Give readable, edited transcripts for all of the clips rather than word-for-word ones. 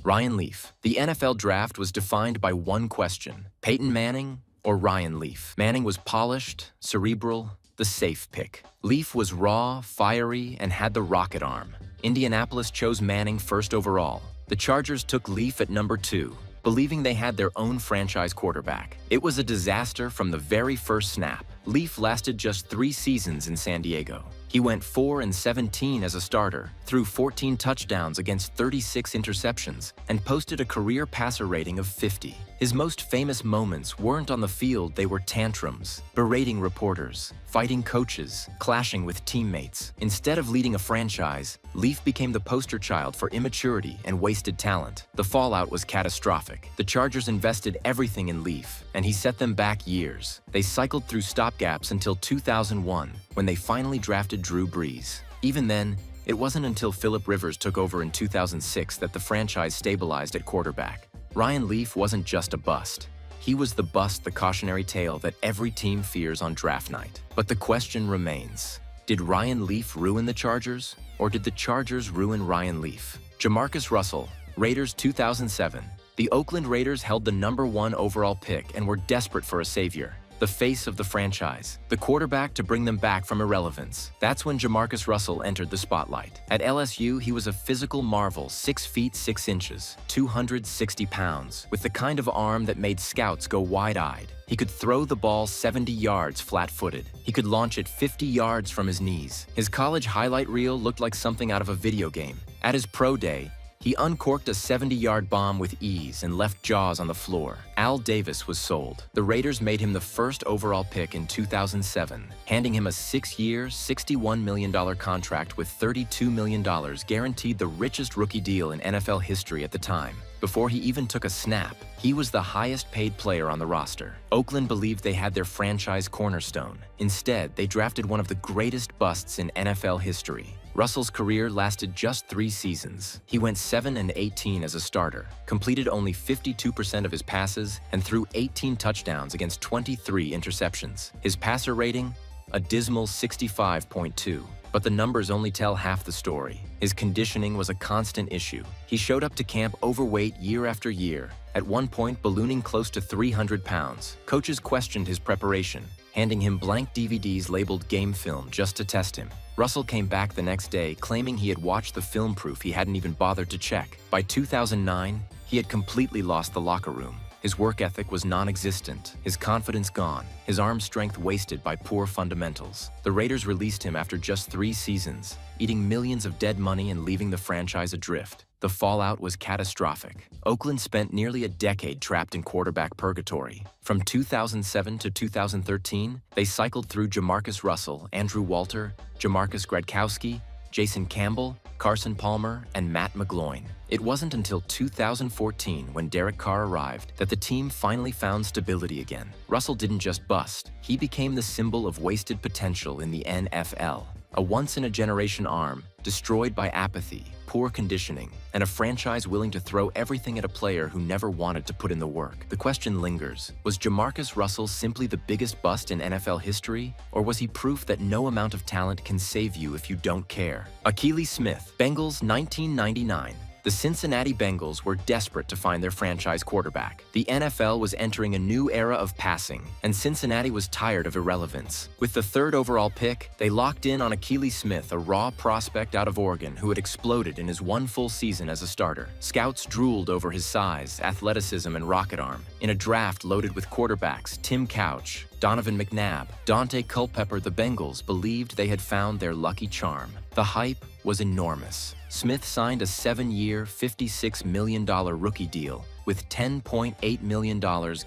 Ryan Leaf. The NFL draft was defined by one question: Peyton Manning or Ryan Leaf? Manning was polished, cerebral, the safe pick. Leaf was raw, fiery, and had the rocket arm. Indianapolis chose Manning first overall. The Chargers took Leaf at number 2, believing they had their own franchise quarterback. It was a disaster from the very first snap. Leaf lasted just 3 seasons in San Diego. He went 4-17 as a starter, threw 14 touchdowns against 36 interceptions, and posted a career passer rating of 50. His most famous moments weren't on the field, they were tantrums, berating reporters, fighting coaches, clashing with teammates. Instead of leading a franchise, Leaf became the poster child for immaturity and wasted talent. The fallout was catastrophic. The Chargers invested everything in Leaf, and he set them back years. They cycled through stopgaps until 2001, when they finally drafted Drew Brees. Even then, it wasn't until Philip Rivers took over in 2006 that the franchise stabilized at quarterback. Ryan Leaf wasn't just a bust. He was the bust, the cautionary tale that every team fears on draft night. But the question remains: did Ryan Leaf ruin the Chargers, or did the Chargers ruin Ryan Leaf? JaMarcus Russell, Raiders 2007. The Oakland Raiders held the #1 overall pick and were desperate for a savior, the face of the franchise, the quarterback to bring them back from irrelevance. That's when JaMarcus Russell entered the spotlight. At LSU, he was a physical marvel, 6 feet 6 inches, 260 pounds, with the kind of arm that made scouts go wide-eyed. He could throw the ball 70 yards flat-footed. He could launch it 50 yards from his knees. His college highlight reel looked like something out of a video game. At his pro day, he uncorked a 70-yard bomb with ease and left jaws on the floor. Al Davis was sold. The Raiders made him the first overall pick in 2007, handing him a 6-year, $61 million contract with $32 million guaranteed, the richest rookie deal in NFL history at the time. Before he even took a snap, he was the highest-paid player on the roster. Oakland believed they had their franchise cornerstone. Instead, they drafted one of the greatest busts in NFL history. Russell's career lasted just 3 seasons. He went 7-18 as a starter, completed only 52% of his passes, and threw 18 touchdowns against 23 interceptions. His passer rating? A dismal 65.2. But the numbers only tell half the story. His conditioning was a constant issue. He showed up to camp overweight year after year, at one point ballooning close to 300 pounds. Coaches questioned his preparation, handing him blank DVDs labeled game film just to test him. Russell came back the next day claiming he had watched the film proof he hadn't even bothered to check. By 2009, he had completely lost the locker room. His work ethic was non-existent, his confidence gone, his arm strength wasted by poor fundamentals. The Raiders released him after just 3 seasons, eating millions of dead money and leaving the franchise adrift. The fallout was catastrophic. Oakland spent nearly a decade trapped in quarterback purgatory. From 2007 to 2013, they cycled through JaMarcus Russell, Andrew Walter, Jamarcus Gradkowski, Jason Campbell, Carson Palmer, and Matt McGloin. It wasn't until 2014, when Derek Carr arrived, that the team finally found stability again. Russell didn't just bust. He became the symbol of wasted potential in the NFL. A once-in-a-generation arm, destroyed by apathy, poor conditioning, and a franchise willing to throw everything at a player who never wanted to put in the work. The question lingers: was JaMarcus Russell simply the biggest bust in NFL history, or was he proof that no amount of talent can save you if you don't care? Akili Smith, Bengals 1999. The Cincinnati Bengals were desperate to find their franchise quarterback. The NFL was entering a new era of passing, and Cincinnati was tired of irrelevance. With the 3rd overall pick, they locked in on Akili Smith, a raw prospect out of Oregon who had exploded in his 1 full season as a starter. Scouts drooled over his size, athleticism, and rocket arm. In a draft loaded with quarterbacks Tim Couch, Donovan McNabb, Dante Culpepper, the Bengals believed they had found their lucky charm. The hype was enormous. Smith signed a 7-year, $56 million rookie deal with $10.8 million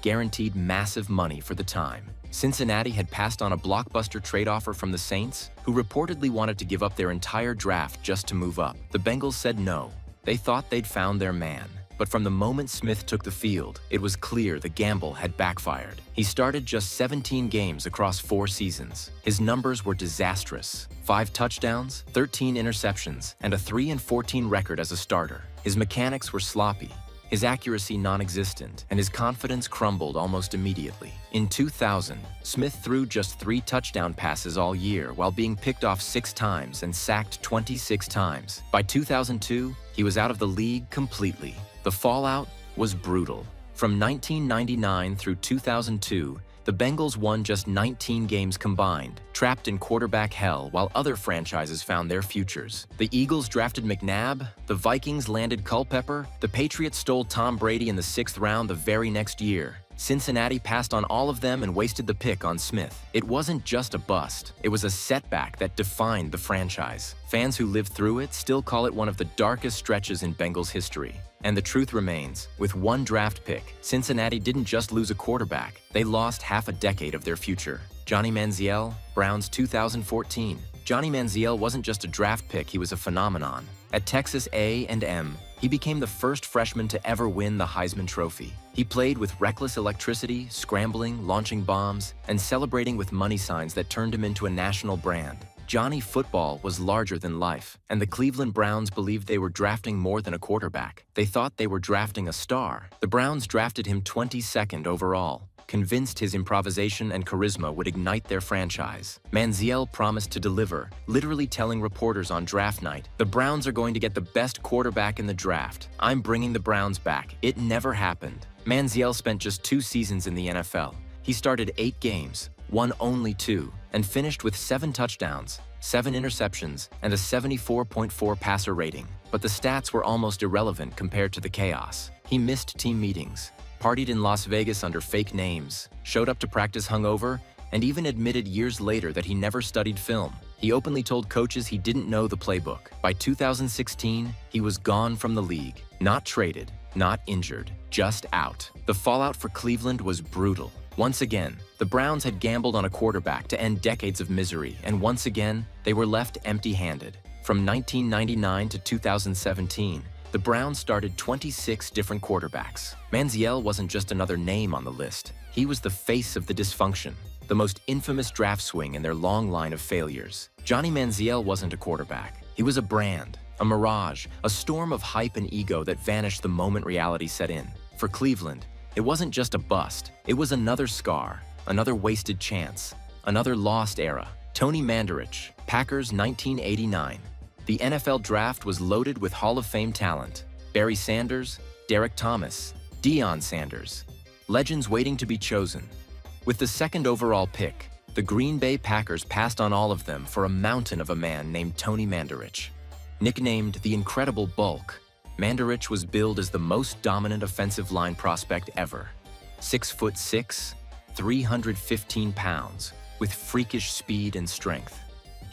guaranteed, massive money for the time. Cincinnati had passed on a blockbuster trade offer from the Saints, who reportedly wanted to give up their entire draft just to move up. The Bengals said no. They thought they'd found their man. But from the moment Smith took the field, it was clear the gamble had backfired. He started just 17 games across 4 seasons. His numbers were disastrous: 5 touchdowns, 13 interceptions, and a 3-14 record as a starter. His mechanics were sloppy, his accuracy non-existent, and his confidence crumbled almost immediately. In 2000, Smith threw just 3 touchdown passes all year while being picked off 6 times and sacked 26 times. By 2002, he was out of the league completely. The fallout was brutal. From 1999 through 2002, the Bengals won just 19 games combined, trapped in quarterback hell while other franchises found their futures. The Eagles drafted McNabb, the Vikings landed Culpepper, the Patriots stole Tom Brady in the 6th round the very next year. Cincinnati passed on all of them and wasted the pick on Smith. It wasn't just a bust, it was a setback that defined the franchise. Fans who lived through it still call it one of the darkest stretches in Bengals history. And the truth remains, with one draft pick, Cincinnati didn't just lose a quarterback, they lost half a decade of their future. Johnny Manziel, Browns 2014. Johnny Manziel wasn't just a draft pick, he was a phenomenon. At Texas A&M, he became the first freshman to ever win the Heisman Trophy. He played with reckless electricity, scrambling, launching bombs, and celebrating with money signs that turned him into a national brand. Johnny football was larger than life, and the Cleveland Browns believed they were drafting more than a quarterback. They thought they were drafting a star. The Browns drafted him 22nd overall, convinced his improvisation and charisma would ignite their franchise. Manziel promised to deliver, literally telling reporters on draft night, "The Browns are going to get the best quarterback in the draft. I'm bringing the Browns back." It never happened. Manziel spent just 2 seasons in the NFL. He started 8 games, won only 2, and finished with 7 touchdowns, 7 interceptions, and a 74.4 passer rating. But the stats were almost irrelevant compared to the chaos. He missed team meetings, partied in Las Vegas under fake names, showed up to practice hungover, and even admitted years later that he never studied film. He openly told coaches he didn't know the playbook. By 2016, he was gone from the league. Not traded, not injured, just out. The fallout for Cleveland was brutal. Once again, the Browns had gambled on a quarterback to end decades of misery, and once again, they were left empty-handed. From 1999 to 2017, the Browns started 26 different quarterbacks. Manziel wasn't just another name on the list. He was the face of the dysfunction, the most infamous draft swing in their long line of failures. Johnny Manziel wasn't a quarterback. He was a brand, a mirage, a storm of hype and ego that vanished the moment reality set in. For Cleveland, it wasn't just a bust. It was another scar, another wasted chance, another lost era. Tony Mandarich, Packers 1989. The NFL draft was loaded with Hall of Fame talent. Barry Sanders, Derek Thomas, Deion Sanders. Legends waiting to be chosen. With the 2nd overall pick, the Green Bay Packers passed on all of them for a mountain of a man named Tony Mandarich. Nicknamed the Incredible Bulk, Mandarich was billed as the most dominant offensive line prospect ever. 6'6", 315 pounds, with freakish speed and strength.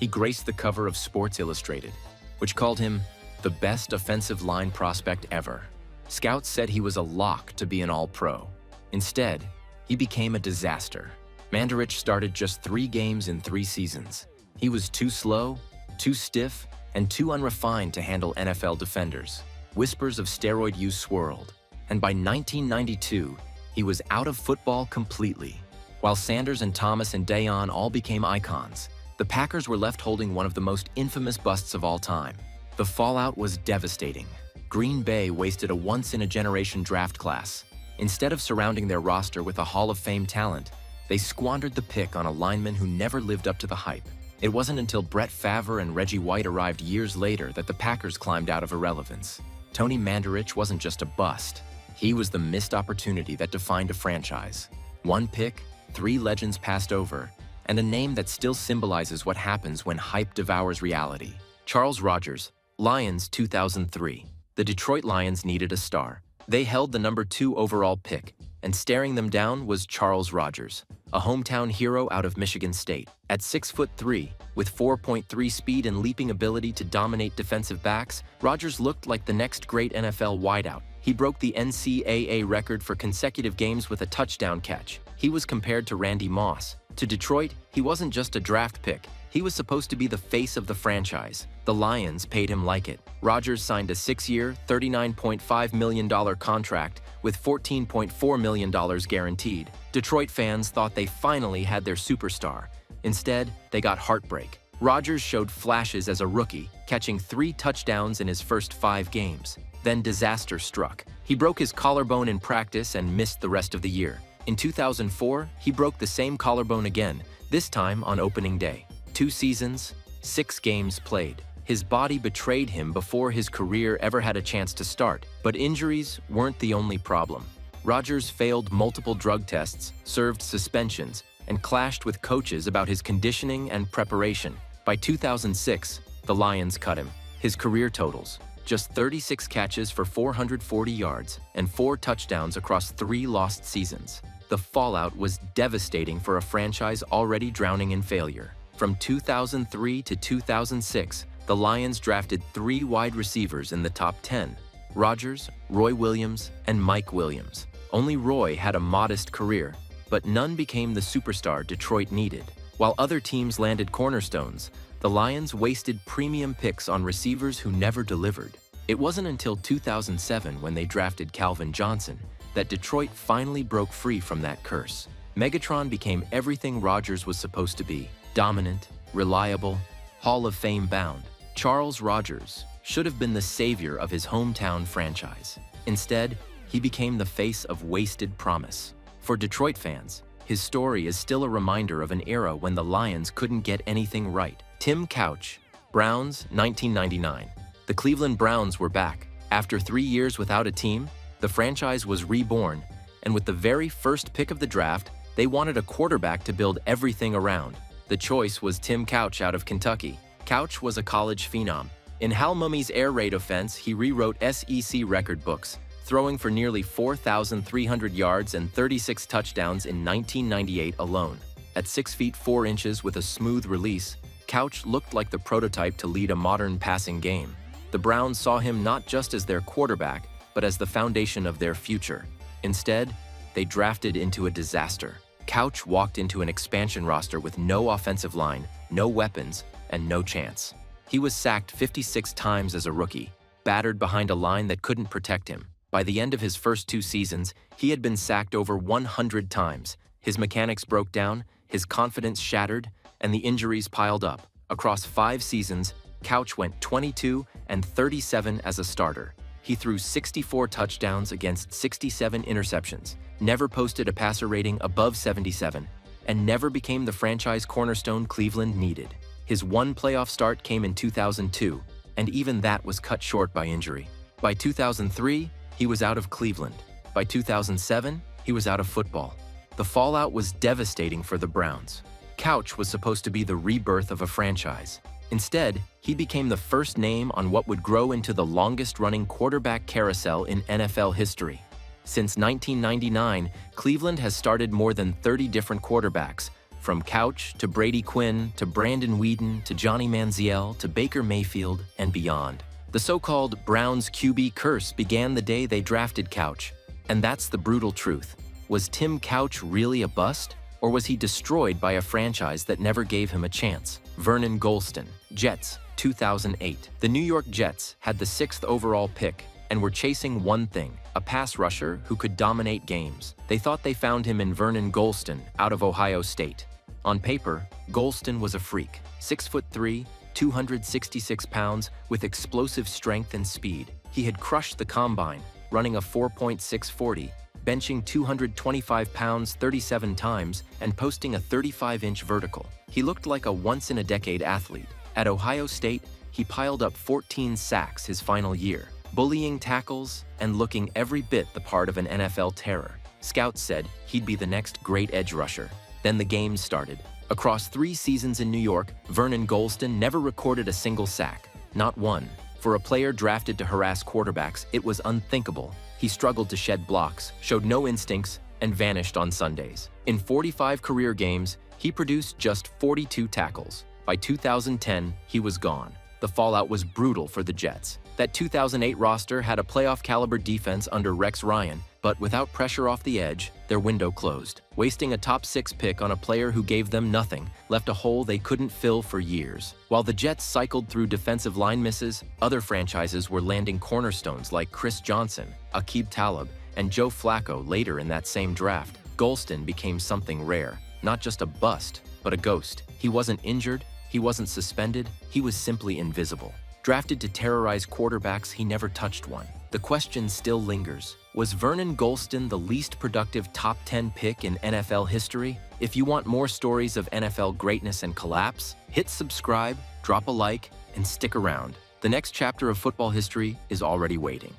He graced the cover of Sports Illustrated, which called him the best offensive line prospect ever. Scouts said he was a lock to be an All-Pro. Instead, he became a disaster. Mandarich started just 3 games in 3 seasons. He was too slow, too stiff, and too unrefined to handle NFL defenders. Whispers of steroid use swirled, and by 1992, he was out of football completely. While Sanders and Thomas and Deion all became icons, the Packers were left holding one of the most infamous busts of all time. The fallout was devastating. Green Bay wasted a once-in-a-generation draft class. Instead of surrounding their roster with a Hall of Fame talent, they squandered the pick on a lineman who never lived up to the hype. It wasn't until Brett Favre and Reggie White arrived years later that the Packers climbed out of irrelevance. Tony Mandarich wasn't just a bust. He was the missed opportunity that defined a franchise. 1 pick, 3 legends passed over, and a name that still symbolizes what happens when hype devours reality. Charles Rogers, Lions 2003. The Detroit Lions needed a star. They held the number 2 overall pick, and staring them down was Charles Rogers, a hometown hero out of Michigan State. At 6'3", with 4.3 speed and leaping ability to dominate defensive backs, Rogers looked like the next great NFL wideout. He broke the NCAA record for consecutive games with a touchdown catch. He was compared to Randy Moss. To Detroit, he wasn't just a draft pick. He was supposed to be the face of the franchise. The Lions paid him like it. Rogers signed a 6-year, $39.5 million contract with $14.4 million guaranteed. Detroit fans thought they finally had their superstar. Instead, they got heartbreak. Rogers showed flashes as a rookie, catching 3 touchdowns in his first 5 games. Then disaster struck. He broke his collarbone in practice and missed the rest of the year. In 2004, he broke the same collarbone again, this time on opening day. 2 seasons, 6 games played. His body betrayed him before his career ever had a chance to start. But injuries weren't the only problem. Rodgers failed multiple drug tests, served suspensions, and clashed with coaches about his conditioning and preparation. By 2006, the Lions cut him. His career totals: just 36 catches for 440 yards and 4 touchdowns across 3 lost seasons. The fallout was devastating for a franchise already drowning in failure. From 2003 to 2006, the Lions drafted 3 wide receivers in the top 10: Rodgers, Roy Williams, and Mike Williams. Only Roy had a modest career, but none became the superstar Detroit needed. While other teams landed cornerstones, the Lions wasted premium picks on receivers who never delivered. It wasn't until 2007, when they drafted Calvin Johnson, that Detroit finally broke free from that curse. Megatron became everything Rodgers was supposed to be: dominant, reliable, Hall of Fame bound. Charles Rodgers should have been the savior of his hometown franchise. Instead, he became the face of wasted promise. For Detroit fans, his story is still a reminder of an era when the Lions couldn't get anything right. Tim Couch, Browns, 1999. The Cleveland Browns were back. After 3 years without a team, the franchise was reborn, and with the very first pick of the draft, they wanted a quarterback to build everything around. The choice was Tim Couch out of Kentucky. Couch was a college phenom. In Hal Mummy's air raid offense, he rewrote SEC record books, throwing for nearly 4,300 yards and 36 touchdowns in 1998 alone. At 6 feet 4 inches with a smooth release, Couch looked like the prototype to lead a modern passing game. The Browns saw him not just as their quarterback, but as the foundation of their future. Instead, they drafted into a disaster. Couch walked into an expansion roster with no offensive line, no weapons, and no chance. He was sacked 56 times as a rookie, battered behind a line that couldn't protect him. By the end of his first 2 seasons, he had been sacked over 100 times. His mechanics broke down, his confidence shattered, and the injuries piled up. Across 5 seasons, Couch went 22 and 37 as a starter. He threw 64 touchdowns against 67 interceptions, never posted a passer rating above 77, and never became the franchise cornerstone Cleveland needed. His one playoff start came in 2002, and even that was cut short by injury. By 2003, he was out of Cleveland. By 2007, he was out of football. The fallout was devastating for the Browns. Couch was supposed to be the rebirth of a franchise. Instead, he became the first name on what would grow into the longest-running quarterback carousel in NFL history. Since 1999, Cleveland has started more than 30 different quarterbacks, from Couch to Brady Quinn to Brandon Weeden to Johnny Manziel to Baker Mayfield and beyond. The so-called Browns QB curse began the day they drafted Couch. And that's the brutal truth. Was Tim Couch really a bust? Or was he destroyed by a franchise that never gave him a chance? Vernon Gholston, Jets, 2008. The New York Jets had the 6th overall pick and were chasing one thing: a pass rusher who could dominate games. They thought they found him in Vernon Gholston out of Ohio State. On paper, Gholston was a freak, 6'3", 266 pounds, with explosive strength and speed. He had crushed the combine, running a 4.640, benching 225 pounds 37 times, and posting a 35-inch vertical. He looked like a once-in-a-decade athlete. At Ohio State, he piled up 14 sacks his final year, bullying tackles and looking every bit the part of an NFL terror. Scouts said he'd be the next great edge rusher. Then the games started. Across 3 seasons in New York, Vernon Gholston never recorded a single sack, not one. For a player drafted to harass quarterbacks, it was unthinkable. He struggled to shed blocks, showed no instincts, and vanished on Sundays. In 45 career games, he produced just 42 tackles. By 2010, he was gone. The fallout was brutal for the Jets. That 2008 roster had a playoff-caliber defense under Rex Ryan, but without pressure off the edge, their window closed. Wasting a top 6 pick on a player who gave them nothing left a hole they couldn't fill for years. While the Jets cycled through defensive line misses, other franchises were landing cornerstones like Chris Johnson, Aqib Talib, and Joe Flacco later in that same draft. Gholston became something rare, not just a bust, but a ghost. He wasn't injured, he wasn't suspended, he was simply invisible. Drafted to terrorize quarterbacks, he never touched one. The question still lingers. Was Vernon Gholston the least productive top 10 pick in NFL history? If you want more stories of NFL greatness and collapse, hit subscribe, drop a like, and stick around. The next chapter of football history is already waiting.